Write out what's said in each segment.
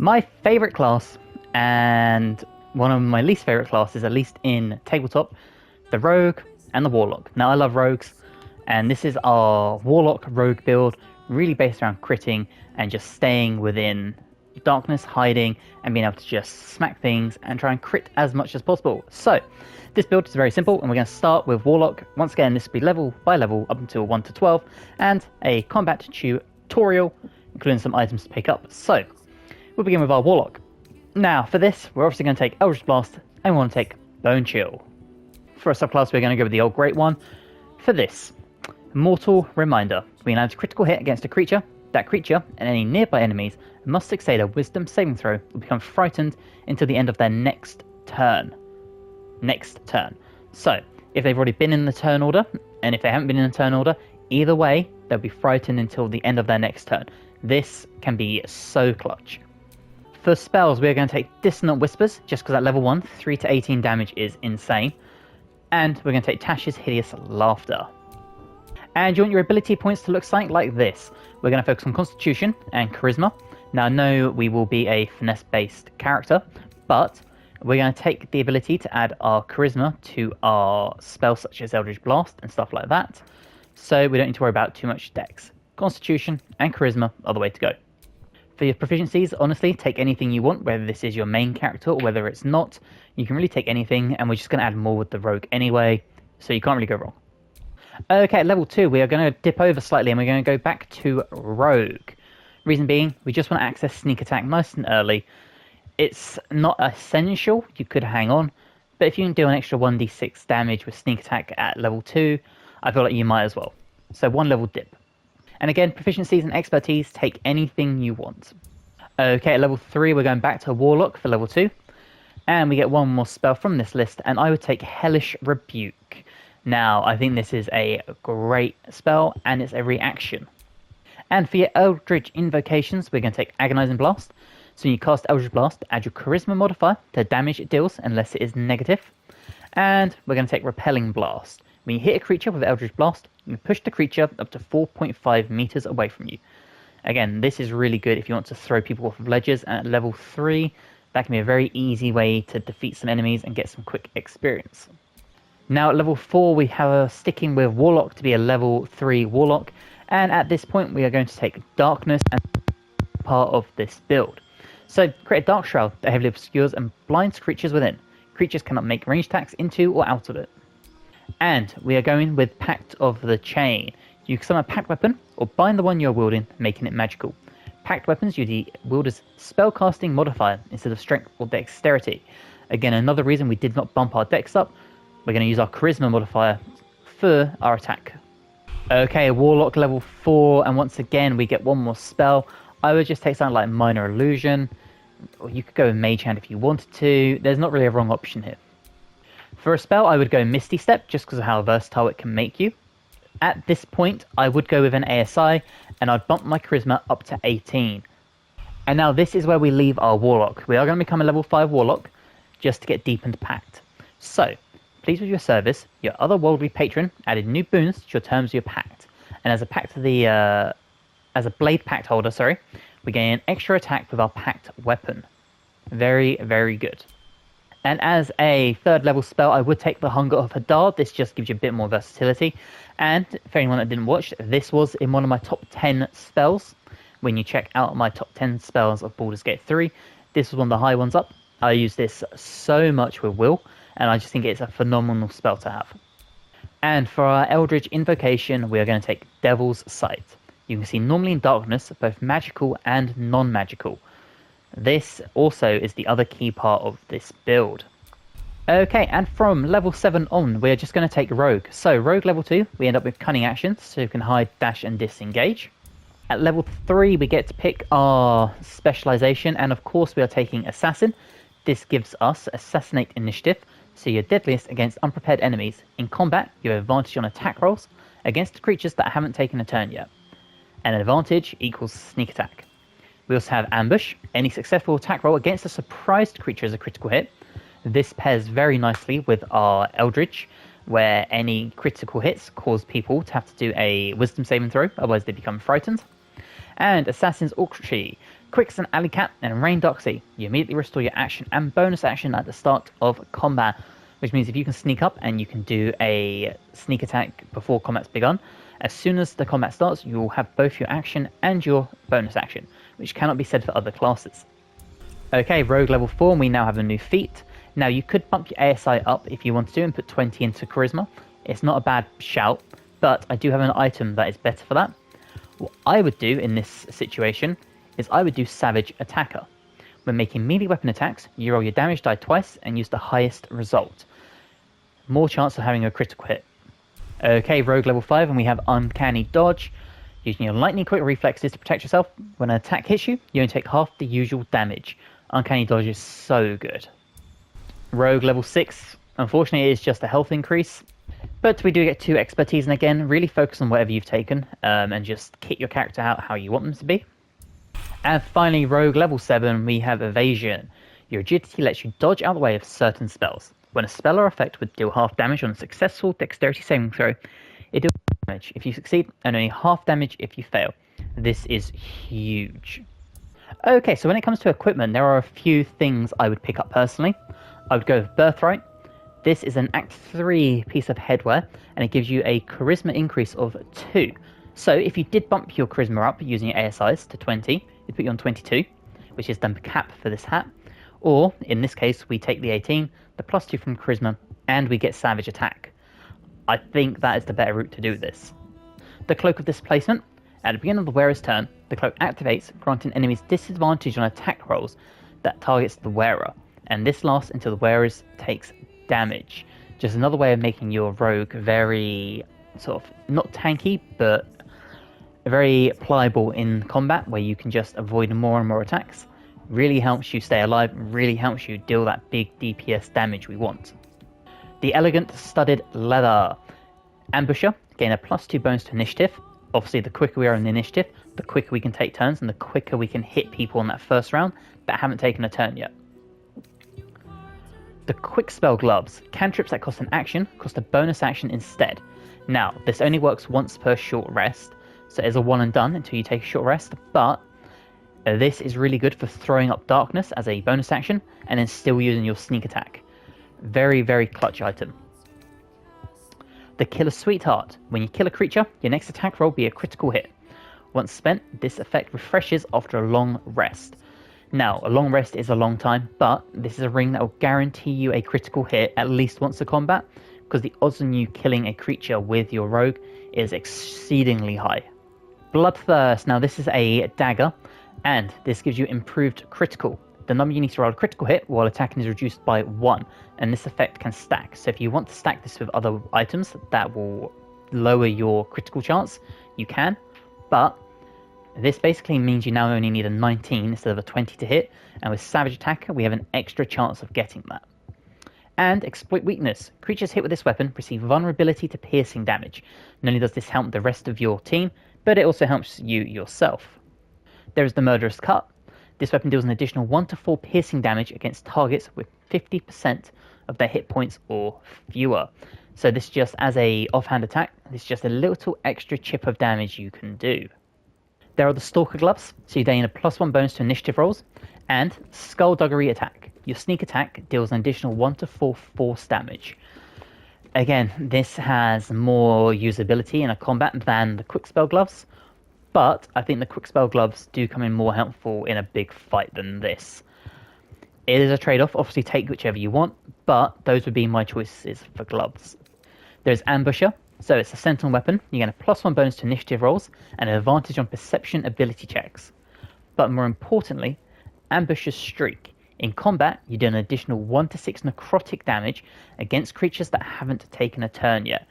My favourite class, and one of my least favourite classes, at least in tabletop, the Rogue and the Warlock. Now, I love Rogues, and this is our Warlock Rogue build, really based around critting and just staying within darkness, hiding, and being able to just smack things and try and crit as much as possible. So, this build is very simple, and we're going to start with Warlock. Once again, this will be level by level up until 1 to 12, and a combat tutorial, including some items to pick up. So, we'll begin with our Warlock. Now, for this, we're obviously going to take Eldritch Blast, and we want to take Bone Chill. For a subclass, we're going to go with the old Great One. For this, Mortal Reminder. When lands a critical hit against a creature, that creature and any nearby enemies must succeed a Wisdom saving throw or become frightened until the end of their next turn. So, if they've already been in the turn order, and if they haven't been in the turn order, either way, they'll be frightened until the end of their next turn. This can be so clutch. For spells, we're going to take Dissonant Whispers, just because at level 1, 3 to 18 damage is insane. And we're going to take Tash's Hideous Laughter. And you want your ability points to look something like this. We're going to focus on Constitution and Charisma. Now, I know we will be a finesse-based character, but we're going to take the ability to add our Charisma to our spells such as Eldritch Blast and stuff like that. So we don't need to worry about too much dex. Constitution and Charisma are the way to go. For your proficiencies, honestly, take anything you want, whether this is your main character or whether it's not. You can really take anything, and we're just going to add more with the Rogue anyway, so you can't really go wrong. Okay, at level 2, we are going to dip over slightly, and we're going to go back to Rogue. Reason being, we just want to access Sneak Attack nice and early. It's not essential, you could hang on, but if you can do an extra 1d6 damage with Sneak Attack at level 2, I feel like you might as well. So 1 level dip. And again, proficiencies and expertise, take anything you want. Okay, at level 3, we're going back to Warlock for level 2. And we get one more spell from this list, and I would take Hellish Rebuke. Now, I think this is a great spell, and it's a reaction. And for your Eldritch Invocations, we're going to take Agonizing Blast. So when you cast Eldritch Blast, add your Charisma modifier to damage it deals, unless it is negative. And we're going to take Repelling Blast. When you hit a creature with Eldritch Blast, you push the creature up to 4.5 meters away from you. Again, this is really good if you want to throw people off of ledges, and at level 3, that can be a very easy way to defeat some enemies and get some quick experience. Now at level 4, we have sticking with Warlock to be a level 3 Warlock, and at this point we are going to take Darkness as part of this build. So create a Dark Shroud that heavily obscures and blinds creatures within. Creatures cannot make ranged attacks into or out of it. And we are going with Pact of the Chain. You can summon a Pact Weapon, or bind the one you're wielding, making it magical. Pact Weapons use the wielder's spellcasting modifier instead of strength or dexterity. Again, another reason we did not bump our dex up. We're going to use our Charisma modifier for our attack. Okay, Warlock level 4, and once again we get one more spell. I would just take something like Minor Illusion, or you could go with Mage Hand if you wanted to. There's not really a wrong option here. For a spell, I would go Misty Step, just because of how versatile it can make you. At this point, I would go with an ASI, and I'd bump my Charisma up to 18. And now this is where we leave our Warlock. We are going to become a level 5 Warlock, just to get Deepened Pact. So, pleased with your service, your otherworldly patron added new boons to your terms of your pact. And as a Blade Pact holder, we gain an extra attack with our Pact weapon. Very, very good. And as a 3rd level spell, I would take the Hunger of Hadar. This just gives you a bit more versatility. And for anyone that didn't watch, this was in one of my top 10 spells. When you check out my top 10 spells of Baldur's Gate 3, this was one of the high ones up. I use this so much with Will, and I just think it's a phenomenal spell to have. And for our Eldritch Invocation, we are going to take Devil's Sight. You can see normally in darkness, both magical and non-magical. This also is the other key part of this build. Okay, and from level 7 on, we're just going to take Rogue. So Rogue level 2, we end up with Cunning Actions, so you can hide, dash, and disengage. At level 3, we get to pick our specialization, and of course we are taking Assassin. This gives us Assassinate Initiative, so you're deadliest against unprepared enemies. In combat, you have advantage on attack rolls against creatures that haven't taken a turn yet. And advantage equals Sneak Attack. We also have Ambush. Any successful attack roll against a surprised creature is a critical hit. This pairs very nicely with our Eldritch, where any critical hits cause people to have to do a Wisdom saving throw, otherwise they become frightened. And Assassin's Augury. Quick's an alley cat and Rain Doxy. You immediately restore your action and bonus action at the start of combat, which means if you can sneak up and you can do a sneak attack before combat's begun, as soon as the combat starts, you will have both your action and your bonus action, which cannot be said for other classes. Okay, Rogue level 4, and we now have a new feat. Now, you could bump your ASI up if you wanted to and put 20 into Charisma. It's not a bad shout, but I do have an item that is better for that. What I would do in this situation is I would do Savage Attacker. When making melee weapon attacks, you roll your damage die twice and use the highest result. More chance of having a critical hit. Okay, Rogue level 5, and we have Uncanny Dodge. Using your lightning quick reflexes to protect yourself, when an attack hits you, you only take half the usual damage. Uncanny Dodge is so good. Rogue level 6, unfortunately it is just a health increase, but we do get 2 expertise, and again, really focus on whatever you've taken, and just kit your character out how you want them to be. And finally, Rogue level 7, we have Evasion. Your agility lets you dodge out of the way of certain spells. When a spell or effect would deal half damage on a successful dexterity saving throw, it deals damage if you succeed and only half damage if you fail. This is huge. Okay, so when it comes to equipment, there are a few things I would pick up personally. I would go with Birthright. This is an Act 3 piece of headwear, and it gives you a Charisma increase of 2. So if you did bump your Charisma up using your ASIs to 20, it'd put you on 22, which is the cap for this hat. Or, in this case, we take the 18, the +2 from Charisma, and we get Savage Attack. I think that is the better route to do this. The Cloak of Displacement. At the beginning of the wearer's turn, the cloak activates, granting enemies disadvantage on attack rolls that targets the wearer, and this lasts until the wearer takes damage. Just another way of making your rogue very, sort of, not tanky, but very pliable in combat, where you can just avoid more and more attacks. Really helps you stay alive, really helps you deal that big DPS damage we want. The Elegant Studded Leather. Ambusher, gain a +2 bonus to initiative. Obviously, the quicker we are in the initiative, the quicker we can take turns, and the quicker we can hit people in that first round that haven't taken a turn yet. The Quick Spell Gloves. Cantrips that cost an action, cost a bonus action instead. Now, this only works once per short rest, so it's a one and done until you take a short rest, but this is really good for throwing up Darkness as a bonus action, and then still using your sneak attack. Very, very clutch item. The Killer Sweetheart. When you kill a creature, your next attack roll will be a critical hit. Once spent, this effect refreshes after a long rest. Now, a long rest is a long time, but this is a ring that will guarantee you a critical hit at least once a combat, because the odds on you killing a creature with your rogue is exceedingly high. Bloodthirst. Now, this is a dagger, and this gives you improved critical. The number you need to roll a critical hit while attacking is reduced by 1, and this effect can stack. So if you want to stack this with other items that will lower your critical chance, you can, but this basically means you now only need a 19 instead of a 20 to hit, and with Savage Attacker we have an extra chance of getting that. And Exploit Weakness. Creatures hit with this weapon receive vulnerability to piercing damage. Not only does this help the rest of your team, but it also helps you yourself. There is the Murderous Cut. This weapon deals an additional 1 to 4 piercing damage against targets with 50% of their hit points or fewer. So this just as a offhand attack, this is just a little extra chip of damage you can do. There are the Stalker Gloves, so you gain a +1 bonus to initiative rolls, and Skullduggery Attack. Your sneak attack deals an additional 1 to 4 force damage. Again, this has more usability in a combat than the Quick Spell Gloves, but I think the Quick Spell Gloves do come in more helpful in a big fight than this. It is a trade-off, obviously take whichever you want, but those would be my choices for gloves. There's Ambusher, so it's a sentinel weapon. You get a +1 bonus to initiative rolls and an advantage on perception ability checks. But more importantly, Ambusher's Streak. In combat, you do an additional 1 to 6 necrotic damage against creatures that haven't taken a turn yet.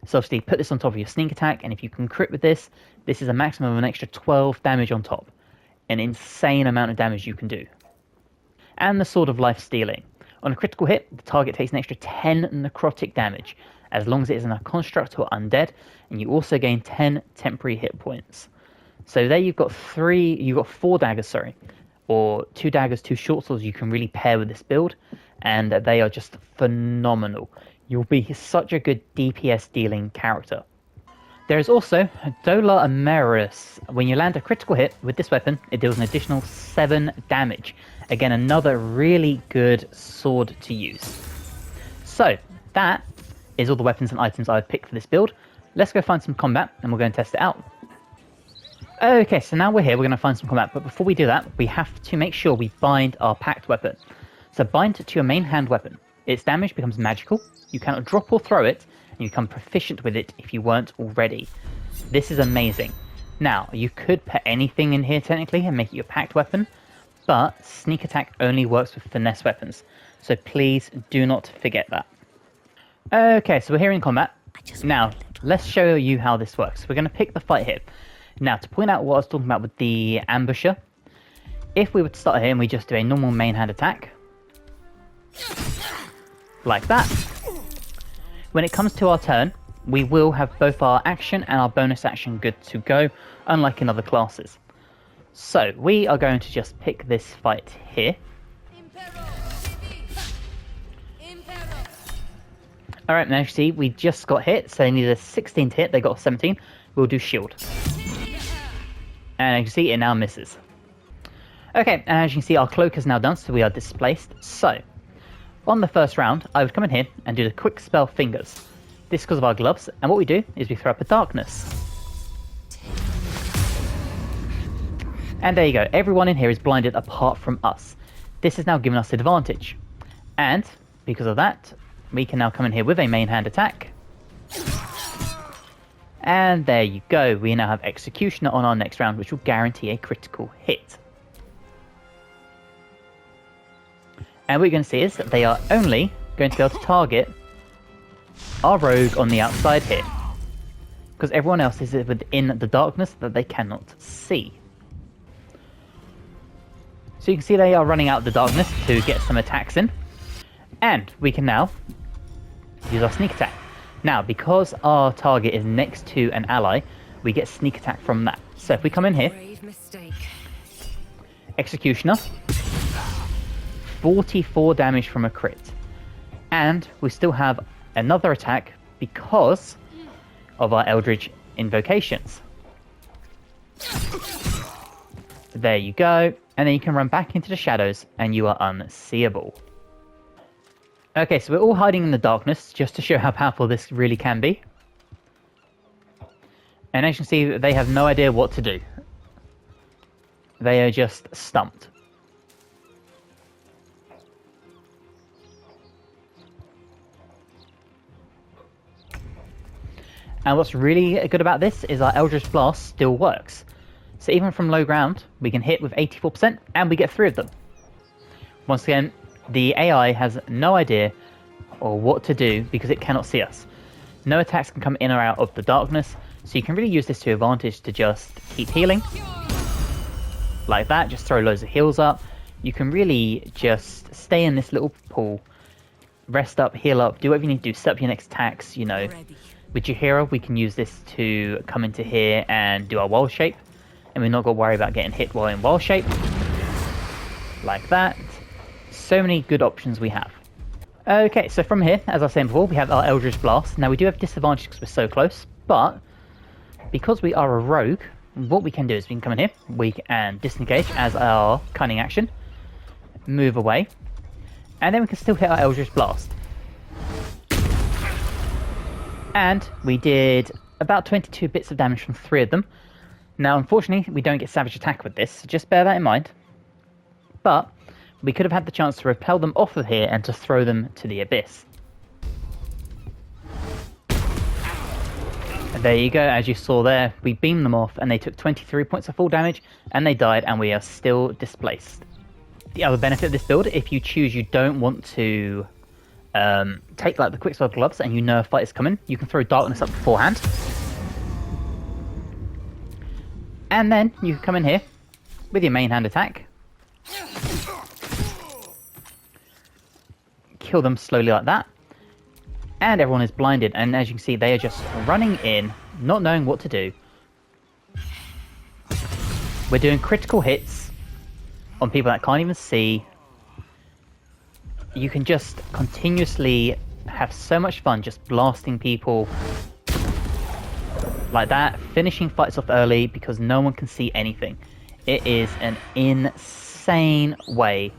So obviously put this on top of your sneak attack, and if you can crit with this, this is a maximum of an extra 12 damage on top. An insane amount of damage you can do. And the Sword of Life Stealing. On a critical hit, the target takes an extra 10 necrotic damage, as long as it is in a construct or undead, and you also gain 10 temporary hit points. So there you've got 4 daggers, or 2 daggers, 2 short swords you can really pair with this build, and they are just phenomenal. You'll be such a good DPS dealing character. There is also Dola Ameris. When you land a critical hit with this weapon, it deals an additional 7 damage. Again, another really good sword to use. So, that is all the weapons and items I would pick for this build. Let's go find some combat, and we'll go and test it out. Okay, so now we're here, we're going to find some combat, but before we do that, we have to make sure we bind our packed weapon. So bind it to your main hand weapon. Its damage becomes magical, you cannot drop or throw it, and you become proficient with it if you weren't already. This is amazing. Now, you could put anything in here technically and make it your packed weapon, but sneak attack only works with finesse weapons, so please do not forget that. Okay, so we're here in combat. Now, let's show you how this works. We're going to pick the fight here. Now, to point out what I was talking about with the ambusher, if we were to start here and we just do a normal main hand attack, like that, when it comes to our turn, we will have both our action and our bonus action good to go, unlike in other classes. So, we are going to just pick this fight here. Alright, now you see, we just got hit, so they needed a 16 to hit, they got a 17. We'll do shield. And as you can see, it now misses. Okay, and as you can see, our cloak is now done, so we are displaced. So, on the first round, I would come in here and do the quick spell fingers. This is because of our gloves, and what we do is we throw up a darkness. And there you go, everyone in here is blinded apart from us. This has now given us advantage. And, because of that, we can now come in here with a main hand attack. And there you go, we now have Executioner on our next round, which will guarantee a critical hit. And what you're going to see is that they are only going to be able to target our rogue on the outside here, because everyone else is within the darkness that they cannot see. So you can see they are running out of the darkness to get some attacks in. And we can now use our sneak attack. Now, because our target is next to an ally, we get sneak attack from that. So if we come in here, Executioner, 44 damage from a crit. And we still have another attack because of our Eldritch invocations. There you go. And then you can run back into the shadows and you are unseeable. Okay, so we're all hiding in the darkness, just to show how powerful this really can be. And as you can see, they have no idea what to do. They are just stumped. And what's really good about this is our Eldritch Blast still works. So even from low ground, we can hit with 84%, and we get 3 of them. Once again, the AI has no idea or what to do because it cannot see us. No attacks can come in or out of the darkness, so you can really use this to your advantage to just keep healing. Like that, just throw loads of heals up. You can really just stay in this little pool, rest up, heal up, do whatever you need to do, set up your next attacks, you know. With your hero, we can use this to come into here and do our wild shape, and we're not got to worry about getting hit while in wild shape. Like that. So many good options we have. Okay, so from here, as I was saying before, we have our Eldritch Blast. Now we do have disadvantage because we're so close, but because we are a rogue, what we can do is we can come in here, we can disengage as our cunning action, move away, and then we can still hit our Eldritch Blast. And we did about 22 bits of damage from 3 of them. Now, unfortunately, we don't get Savage Attack with this, so just bear that in mind. But we could have had the chance to repel them off of here and to throw them to the abyss. And there you go, as you saw there, we beamed them off and they took 23 points of full damage and they died, and we are still displaced. The other benefit of this build, if you choose you don't want to take like the quickspell gloves and you know a fight is coming, you can throw darkness up beforehand. And then you can come in here with your main hand attack. Kill them slowly like that. And everyone is blinded, and as you can see, they are just running in, not knowing what to do. We're doing critical hits on people that can't even see. You can just continuously have so much fun just blasting people like that, finishing fights off early because no one can see anything. It is an insane way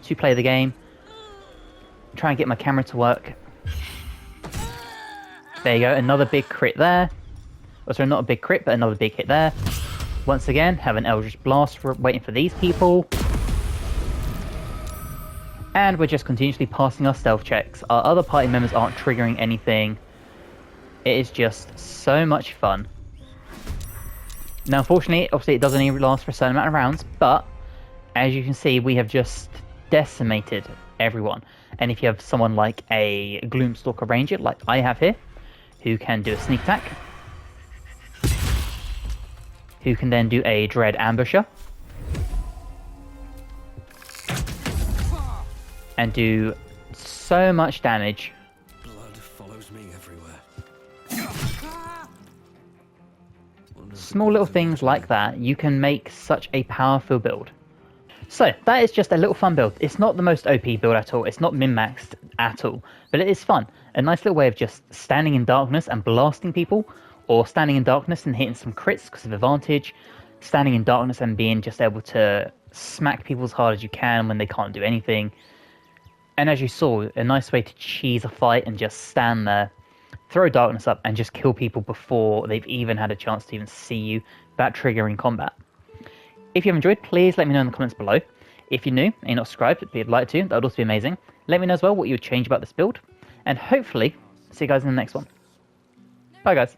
to play the game. Try and get my camera to work. There you go, another big crit there. Oh, sorry, not a big crit, but another big hit there. Once again, have an Eldritch Blast waiting for these people. And we're just continuously passing our stealth checks. Our other party members aren't triggering anything. It is just so much fun. Now, unfortunately, obviously it does only last for a certain amount of rounds, but as you can see, we have just decimated everyone. And if you have someone like a Gloomstalker Ranger, like I have here, who can do a sneak attack, who can then do a Dread Ambusher, and do so much damage. Blood follows me everywhere. Small little things like that, you can make such a powerful build. So, that is just a little fun build. It's not the most OP build at all, it's not min-maxed at all, but it is fun. A nice little way of just standing in darkness and blasting people, or standing in darkness and hitting some crits because of advantage, standing in darkness and being just able to smack people as hard as you can when they can't do anything. And as you saw, a nice way to cheese a fight and just stand there, throw darkness up and just kill people before they've even had a chance to even see you without triggering combat. If you've enjoyed, please let me know in the comments below. If you're new and you're not subscribed, but you'd like to, that would also be amazing. Let me know as well what you would change about this build. And hopefully, see you guys in the next one. Bye guys.